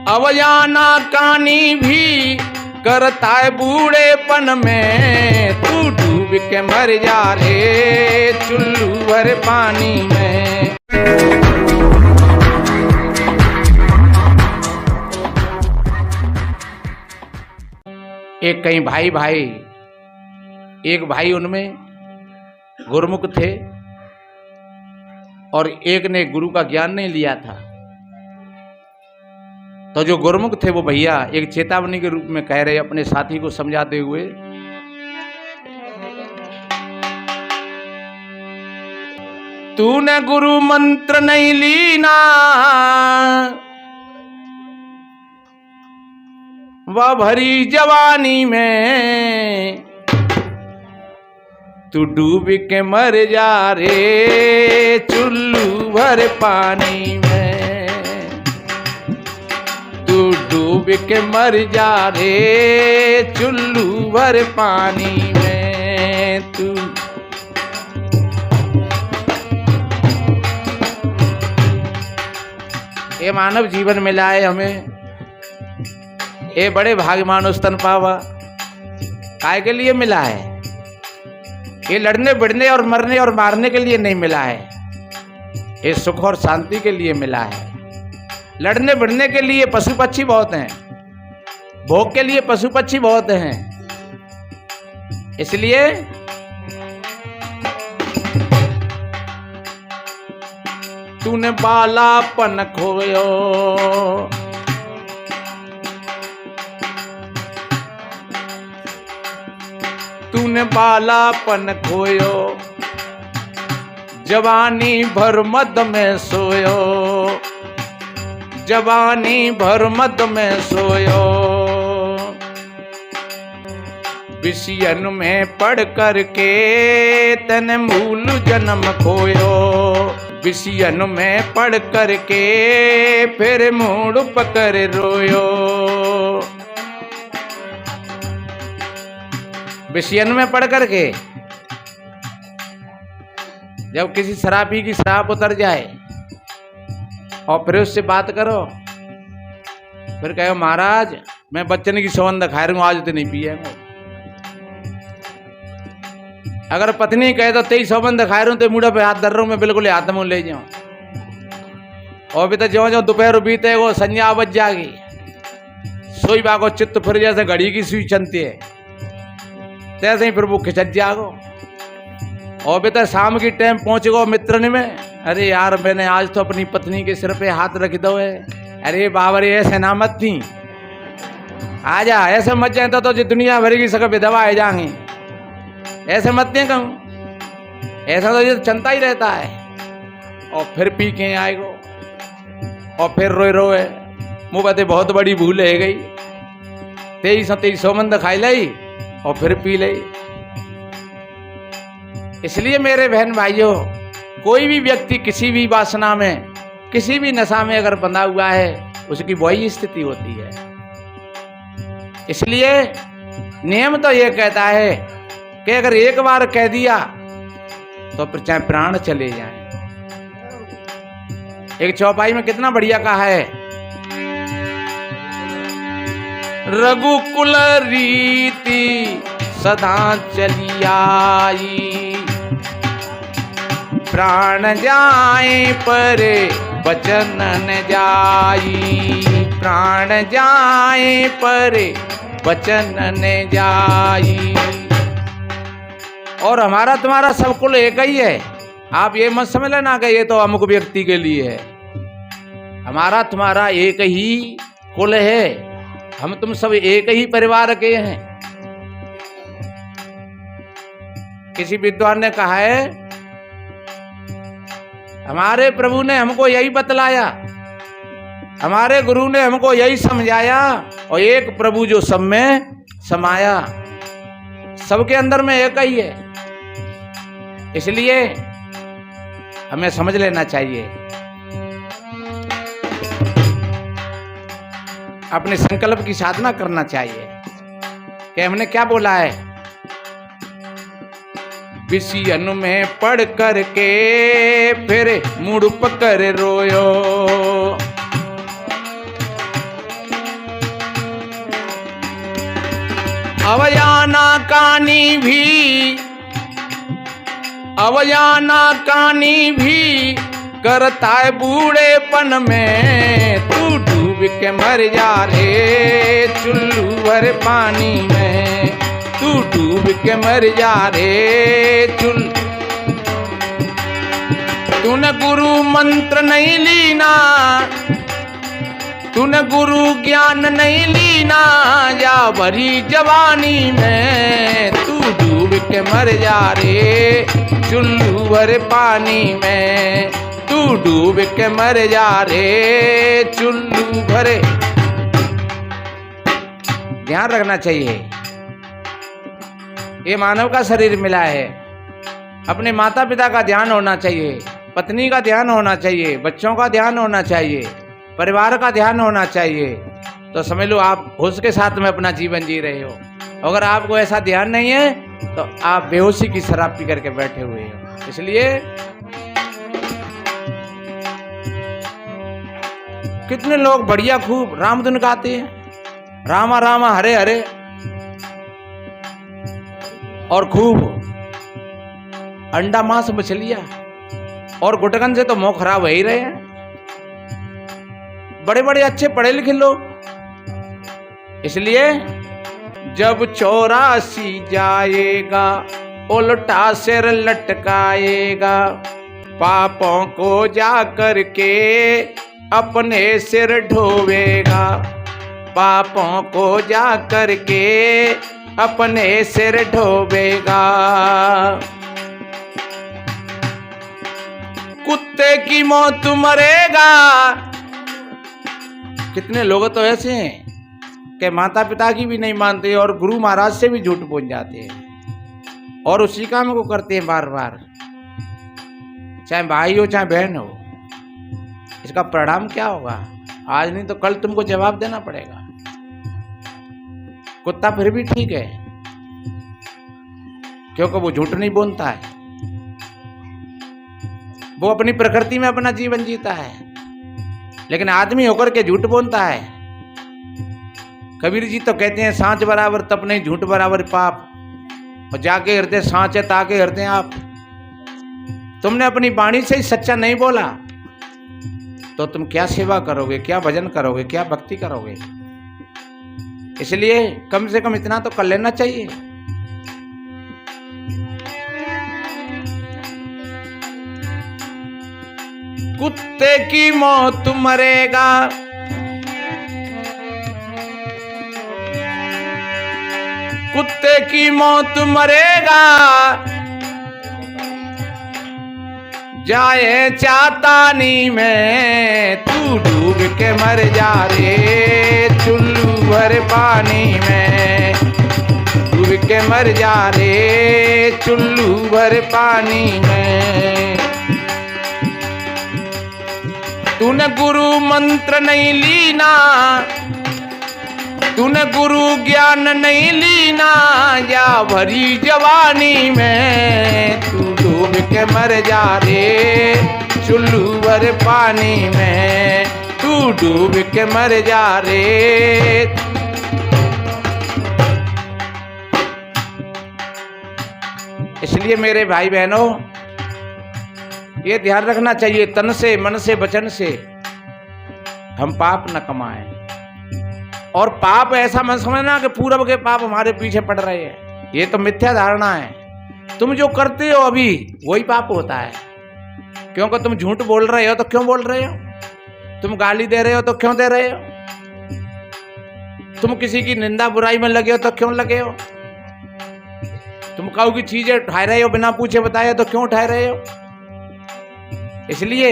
अवजाना कानी भी करता है बूढ़ेपन में, तू डूब के मर जा रे चुल्लू भर पानी में। एक कहीं भाई एक भाई उनमें गुरुमुख थे और एक ने गुरु का ज्ञान नहीं लिया था। तो जो गुरुमुख थे वो भैया एक चेतावनी के रूप में कह रहे अपने साथी को समझाते हुए, तूने गुरु मंत्र नहीं लीना, वह भरी जवानी में तू डूब के मर जा रे चुल्लू भर पानी में, तू डूब के मर जा रे चुल्लू भर पानी में। तू ये मानव जीवन मिला है हमें, ये बड़े भाग्यमान स्तन पावा काय के लिए मिला है। ये लड़ने बढ़ने और मरने और मारने के लिए नहीं मिला है, ये सुख और शांति के लिए मिला है। लड़ने बढ़ने के लिए पशु पक्षी बहुत हैं, भोग के लिए पशु पक्षी बहुत हैं, इसलिए तूने बालापन खोयो, तूने बालापन खोयो, जवानी भर मद में सोयो, जवानी भर मद में सोयो, विषयन में पढ़ करके तन मूल जन्म खोयो, विषयन में पढ़ करके फिर मूड पकड़ रोयो। विषयन में पढ़ करके जब किसी शराबी की शराब उतर जाए और फिर उससे बात करो, फिर कहो महाराज मैं बच्चन की सौगंध खा रहा हूं, आज तो नहीं पिएगा। अगर पत्नी कहे तो तेई सौगंध खा रहा हूं तो मुड़ा पे हाथ धर रहा हूं, मैं बिल्कुल हाथ मुंह ले जाऊं। और भी तो जो जो दोपहर बीते वो संज्ञा बच जाएगी, सोई बागो चित्त फिर जैसे घड़ी की सुई चलती है तैसे ही फिर वो खिंचत जागो। और भी तो शाम की टाइम पहुंच गो मित्रन में, अरे यार मैंने आज तो अपनी पत्नी के सिर पे हाथ रख दो है, अरे बाबर ऐसे ना मत थी, आजा ऐसे मत जाए तो दुनिया भर की सब विधवा आ जाएंगी, ऐसे मत नहीं कहूँ, ऐसा तो ये चलता ही रहता है। और फिर पी के आएगो और फिर रोए रोए मुँह कहते बहुत बड़ी भूल है गई, 23 सौगंध खाई लाई और फिर पी ले। इसलिए मेरे बहन भाइयों, कोई भी व्यक्ति किसी भी वासना में किसी भी नशा में अगर बंधा हुआ है उसकी वही स्थिति होती है। इसलिए नियम तो ये कहता है कि अगर एक बार कह दिया तो फिर चाहे प्राण चले जाएं। एक चौपाई में कितना बढ़िया कहा है, रघुकुल रीति सदा चली आई, प्राण जाए पर वचन न जाई, प्राण जाए पर वचन न जाई। और हमारा तुम्हारा सब कुल एक ही है, आप ये मत समझ लेना कि ये तो अमुक व्यक्ति के लिए है। हमारा तुम्हारा एक ही कुल है, हम तुम सब एक ही परिवार के हैं। किसी विद्वान ने कहा है, हमारे प्रभु ने हमको यही बतलाया, हमारे गुरु ने हमको यही समझाया, और एक प्रभु जो सब में समाया, सबके अंदर में एक ही है। इसलिए हमें समझ लेना चाहिए, अपने संकल्प की साधना करना चाहिए कि हमने क्या बोला है। विषयन में पढ़ करके फिर मुड़ पकड़ रोयो, अवजाना कानी भी करता है बूढ़ेपन में। तू डूब के मर जा रे चुल्लू भर पानी में। तू डूब के मर जा रे तूने गुरु मंत्र नहीं लीना, तूने गुरु ज्ञान नहीं लीना, या भरी जवानी में। तू डूब के मर जा रे चुल्लू भर पानी में। तू डूब के मर जा रे चुल्लू भरे। ध्यान रखना चाहिए, ये मानव का शरीर मिला है। अपने माता पिता का ध्यान होना चाहिए, पत्नी का ध्यान होना चाहिए, बच्चों का ध्यान होना चाहिए, परिवार का ध्यान होना चाहिए। तो समझ लो आप होश के साथ में अपना जीवन जी रहे हो। अगर आपको ऐसा ध्यान नहीं है तो आप बेहोशी की शराब पी करके बैठे हुए हो। इसलिए कितने लोग बढ़िया खूब राम धुन गाते हैं, रामा रामा हरे हरे, और खूब अंडा मांस मछलियां और गुटकन से तो मुंह खराब हो ही रहे हैं। बड़े बड़े अच्छे पढ़े लिखे लोग। इसलिए जब 84 जाएगा उल्टा सिर लटकाएगा, पापों को जा करके अपने सिर ढोवेगा। पापों को जा करके अपने सिर ढोवेगा। कुत्ते की मौत मरेगा। कितने लोग तो ऐसे हैं कि माता पिता की भी नहीं मानते और गुरु महाराज से भी झूठ बोल जाते हैं और उसी काम को करते हैं बार बार, चाहे भाई हो चाहे बहन हो। इसका परिणाम क्या होगा? आज नहीं तो कल तुमको जवाब देना पड़ेगा। कुत्ता फिर भी ठीक है क्योंकि वो झूठ नहीं बोलता है, वो अपनी प्रकृति में अपना जीवन जीता है। लेकिन आदमी होकर के झूठ बोलता है। कबीर जी तो कहते हैं सांच बराबर तप नहीं, झूठ बराबर पाप। और जाके हृदय सांच है ताके हृदय आप। तुमने अपनी वाणी से ही सच्चा नहीं बोला तो तुम क्या सेवा करोगे, क्या भजन करोगे, क्या भक्ति करोगे? इसलिए कम से कम इतना तो कर लेना चाहिए। कुत्ते की मौत मरेगा, कुत्ते की मौत मरेगा, जाए चातानी में। तू डूब के मर जा रे चुल्लू भर पानी में। डूब के मर जा रे चुल्लू भर पानी में। तूने गुरु मंत्र नहीं लीना, तूने गुरु ज्ञान नहीं लीना, या भरी जवानी में। तू डूब के मर जा रे चुल्लू भर पानी में। तू डूब के मर जा रे। इसलिए मेरे भाई बहनों, ये ध्यान रखना चाहिए, तन से मन से वचन से हम पाप न कमाएं। और पाप ऐसा मत समझना कि पूर्व के पाप हमारे पीछे पड़ रहे हैं। ये तो मिथ्या धारणा है। तुम जो करते हो अभी वही पाप होता है। क्योंकि तुम झूठ बोल रहे हो तो क्यों बोल रहे हो? तुम गाली दे रहे हो तो क्यों दे रहे हो? तुम किसी की निंदा बुराई में लगे हो तो क्यों लगे हो? तुम काऊ की चीजें उठा रहे हो बिना पूछे बताए तो क्यों उठा रहे हो? इसलिए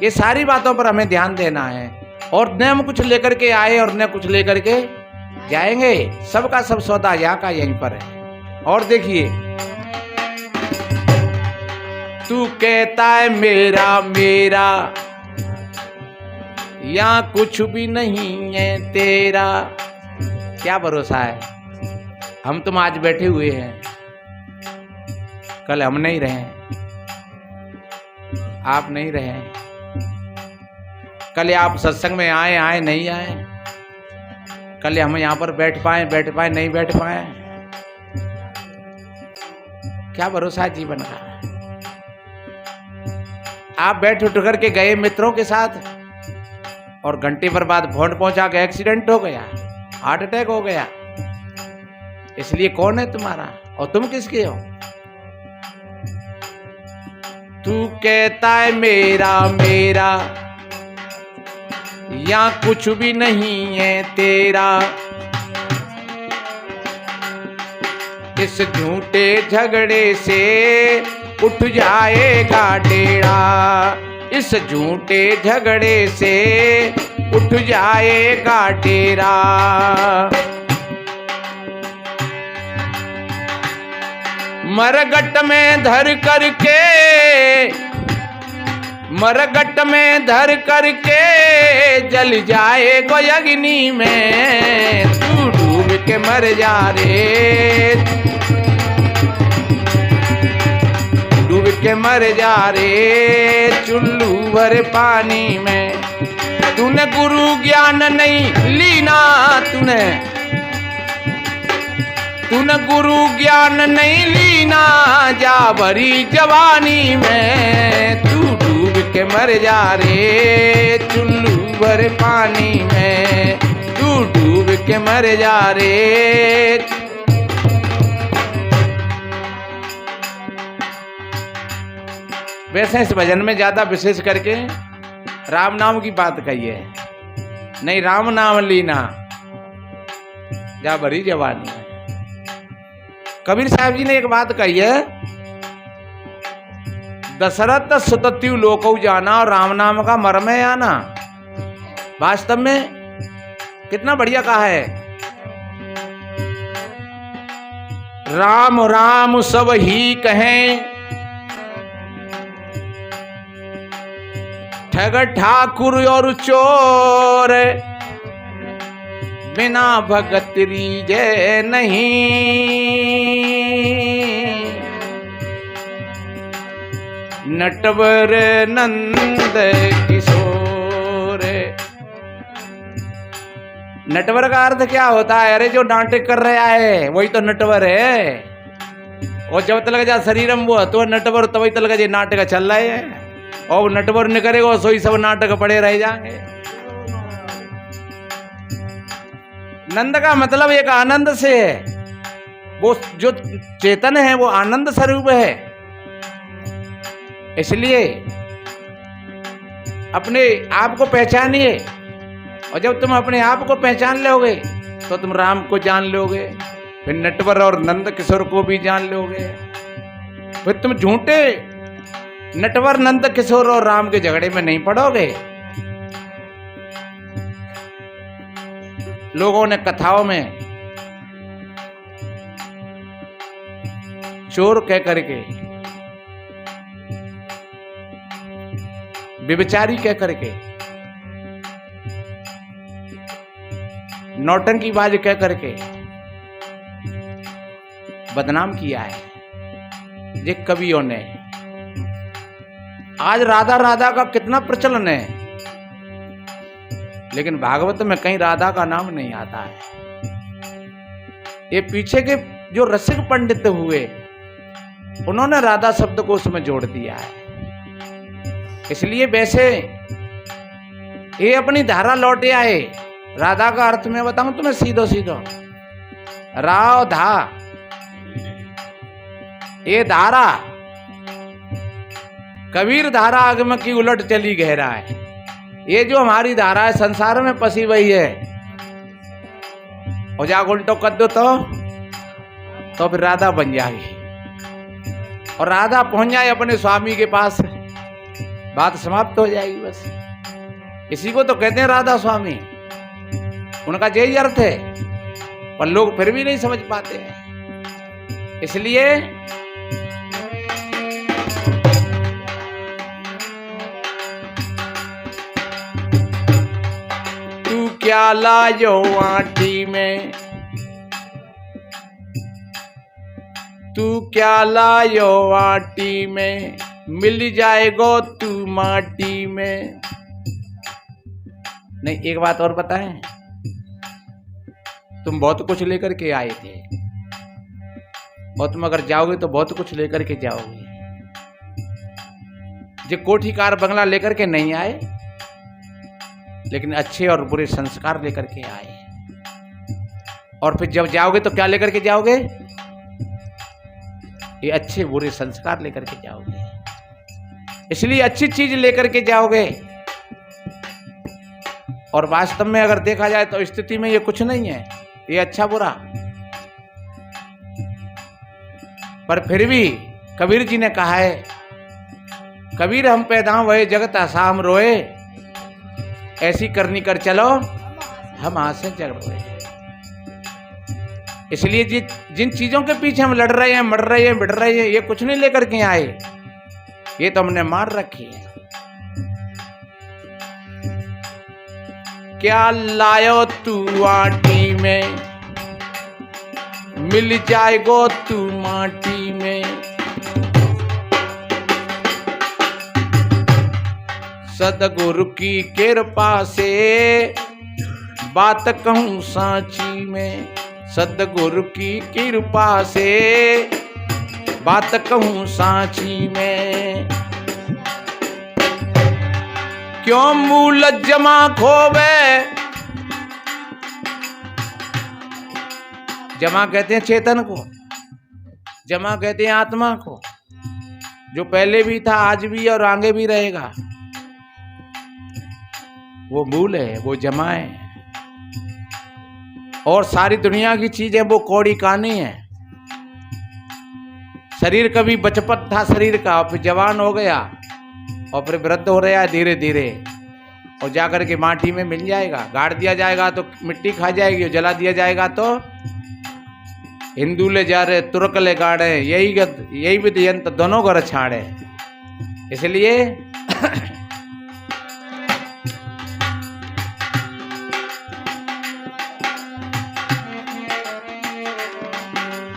ये सारी बातों पर हमें ध्यान देना है। और न हम कुछ लेकर के आए और न कुछ लेकर के जाएंगे। सबका सब सौदा यहाँ का यहीं पर है। और देखिए, तू कहता है मेरा मेरा, यहाँ कुछ भी नहीं है तेरा। क्या भरोसा है? हम तुम आज बैठे हुए हैं, कल हम नहीं रहे, आप नहीं रहे, कल आप सत्संग में आए नहीं आए, कल हम यहाँ पर बैठ पाए नहीं बैठ पाए, क्या भरोसा है जीवन का। आप बैठ उठ करके गए मित्रों के साथ और घंटे भर बाद फोन पहुंचा के एक्सीडेंट हो गया, हार्ट अटैक हो गया। इसलिए कौन है तुम्हारा और तुम किसके हो? तू कहता है मेरा मेरा, या कुछ भी नहीं है तेरा। इस झूठे झगड़े से उठ जाएगा डेरा, इस झूठे झगड़े से उठ जाएगा डेरा। मरगट में धर करके, मरगट में धर करके जल जाए कोई अग्नि में, तू डूब के मर जा रे, डूब के मर जा रे चुल्लू भर पानी में। तूने गुरु ज्ञान नहीं लीना, तूने गुरु ज्ञान नहीं लीना, जा भरी जवानी में, तू डूब के मर जा रे चुल्लू भर पानी में, तू डूब के मर जा रे। वैसे इस भजन में ज्यादा विशेष करके राम नाम की बात कही है, नहीं राम नाम लीना जा भरी जवानी। कबीर साहब जी ने एक बात कही है, दशरथ सुतत्यु लोकौ जाना और राम नाम का मर्म है आना। वास्तव में कितना बढ़िया कहा है, राम राम सब ही कहें, ठग ठाकुर और चोर, बिना भगत रीजे नहीं। नटवर नंद किशोर। नटवर का अर्थ क्या होता है? अरे जो नाटक कर रहा है वही तो नटवर है। और जब तक जा शरीर में वो तो नटवर, तभी तक जो नाटक चल रहा है, और नटवर न करेगा सोई सब नाटक पड़े रह जाएंगे। नंद का मतलब एक आनंद से है, वो जो चेतन है वो आनंद स्वरूप है। इसलिए अपने आप को पहचानिए, और जब तुम अपने आप को पहचान लोगे तो तुम राम को जान लोगे, फिर नटवर और नंद किशोर को भी जान लोगे। फिर तुम झूठे नटवर नंद किशोर और राम के झगड़े में नहीं पड़ोगे। लोगों ने कथाओं में चोर कह करके, व्यभिचारी कह करके, नौटंकीबाज कह करके बदनाम किया है ये कवियों ने। आज राधा राधा का कितना प्रचलन है, लेकिन भागवत में कहीं राधा का नाम नहीं आता है। ये पीछे के जो रसिक पंडित हुए उन्होंने राधा शब्द को उसमें जोड़ दिया है। इसलिए वैसे ये अपनी धारा लौटे आए। राधा का अर्थ मैं बताऊं तुम्हें सीधो सीधो, राव धा, ये धारा कबीर धारा आगम की उलट चली गहरा है। ये जो हमारी धारा है संसार में पसी हुई है, और जाग उल्टो कर दो तो फिर राधा बन जाएगी, और राधा पहुंच जाए अपने स्वामी के पास, बात समाप्त हो जाएगी बस। इसी को तो कहते हैं राधा स्वामी, उनका यही अर्थ है, पर लोग फिर भी नहीं समझ पाते हैं। इसलिए तू क्या लायो आटी में, तू क्या लायो आटी में, मिल जाएगो तू माटी में। नहीं, एक बात और बताएं, तुम बहुत कुछ लेकर के आए थे, और तुम अगर जाओगे तो बहुत कुछ लेकर के जाओगे। जो कोठी कार बंगला लेकर के नहीं आए, लेकिन अच्छे और बुरे संस्कार लेकर के आए। और फिर जब जाओगे तो क्या लेकर के जाओगे? ये अच्छे बुरे संस्कार लेकर के जाओगे। इसलिए अच्छी चीज लेकर के जाओगे। और वास्तव में अगर देखा जाए तो स्थिति में ये कुछ नहीं है, ये अच्छा बुरा। पर फिर भी कबीर जी ने कहा है, कबीर हम पैदा हुए जगत आसाम रोए, ऐसी करनी कर चलो हम हाथ से जग रोए। इसलिए जिन चीजों के पीछे हम लड़ रहे हैं, मर रहे हैं, बिड़ रहे हैं, ये कुछ नहीं लेकर के आए, ये तो हमने मार रखी है। क्या लायो तू आटी में, मिल जाएगो तू माटी में। सतगुरु की कृपा से बात कहूं सांची में, सतगुरु की कृपा से बात कहूं सांची में। क्यों मूल जमा खोवे, जमा कहते हैं चेतन को, जमा कहते हैं आत्मा को, जो पहले भी था, आज भी और आगे भी रहेगा। वो मूल है, वो जमा है। और सारी दुनिया की चीजें वो कौड़ी कहानी है। शरीर कभी बचपन था शरीर का, और फिर जवान हो गया, और फिर वृद्ध हो रहा है धीरे धीरे, और जाकर के माटी में मिल जाएगा। गाड़ दिया जाएगा तो मिट्टी खा जाएगी, और जला दिया जाएगा तो हिंदू ले जा रहे, तुर्क ले गाड़े, यही विधि यंत्र दोनों घर छाड़े। इसलिए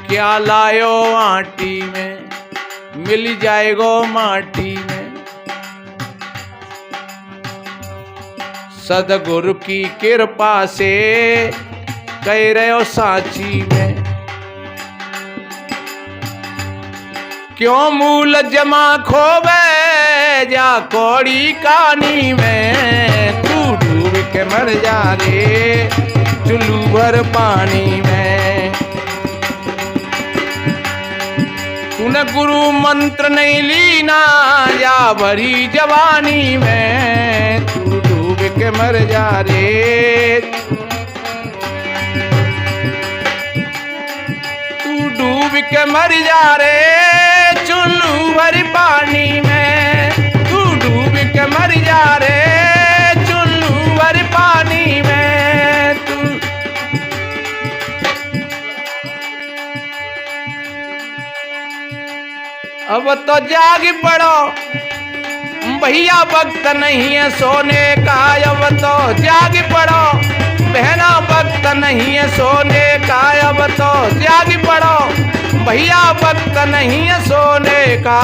क्या लायो आटी में, मिल जाएगो माटी में। सदगुरु की कृपा से कह रहे हो सांची में। क्यों मूल जमा खोवे जा कौड़ी कहानी में। तू डूब के मर जा रे चुल्लू भर पानी में। तूने गुरु मंत्र नहीं लीना या भरी जवानी में। तू डूब के मर जा रे, तू डूब के मर जा रे चुल्लू भर पानी में। तू डूब के मर जा रे चुल्लू भर पानी में। तू अब तो जाग पड़ो भैया, वक्त नहीं है सोने का। अब तो जाग पड़ो बहना, वक्त नहीं है सोने का। अब तो जाग पड़ो भैया, वक्त नहीं है सोने का।